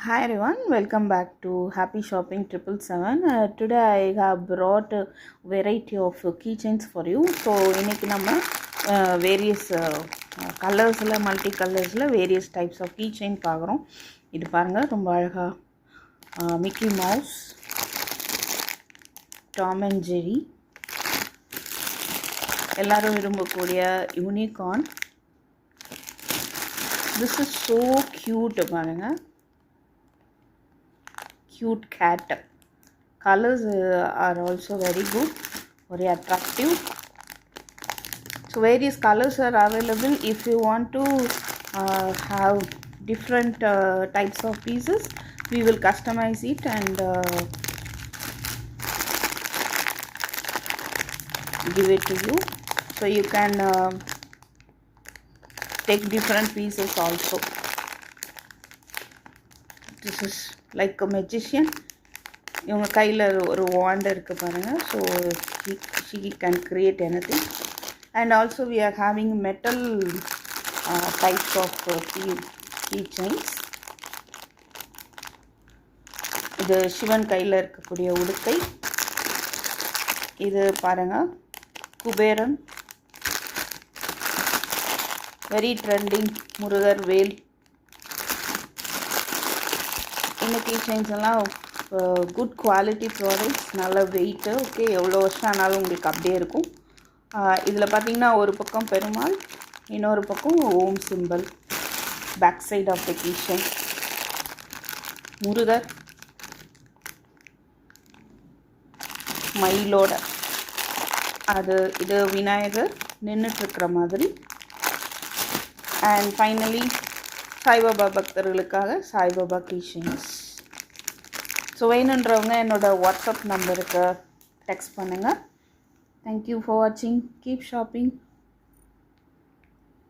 Hi everyone, welcome back to Happy Shopping 777. Today I have brought a variety of keychains for you. So இன்னைக்கு நம்ம various கலர்ஸில் multi கலர்ஸில் various types of keychain பார்க்குறோம். இது பாருங்கள், ரொம்ப அழகாக Mickey mouse, Tom and Jerry, எல்லாரும் விரும்பக்கூடிய unicorn. This is so cute பாருங்கள். Cute cat. Colors are also very good, very attractive. So various colors are available. If you want to have different types of pieces, we will customize it and give it to you. So you can take different pieces also. This is like a magician. இவங்க கையில் ஒரு want இருக்குது பாருங்கள். So she can create anything. And also we are having metal types of keychains. இது சிவன் கையில் இருக்கக்கூடிய உடுக்கை. இது பாருங்கள், குபேரன், வெரி ட்ரெண்டிங் முருகர் வேல். இந்த கீச்செயின்ஸ் எல்லாம் குட் குவாலிட்டி ப்ராடக்ட்ஸ், நல்ல வெயிட்டு. ஓகே, எவ்வளோ வருஷம் ஆனாலும் உங்களுக்கு அப்படியே இருக்கும். இதில் பார்த்திங்கன்னா ஒரு பக்கம் பெருமாள், இன்னொரு பக்கம் Om symbol. Back side of the keychain Murugar மயிலோட, இது விநாயகர் நின்றுட்டுருக்கிற மாதிரி. அண்ட் ஃபைனலி சாய்பாபா பக்தர்களுக்காக சாய்பாபா கீச்செயின்ஸ். ஸோ வேணுன்றவங்க என்னோடய வாட்ஸ்அப் நம்பருக்கு டெக்ஸ்ட் பண்ணுங்கள். தேங்க்யூ ஃபார் வாட்சிங். Keep shopping.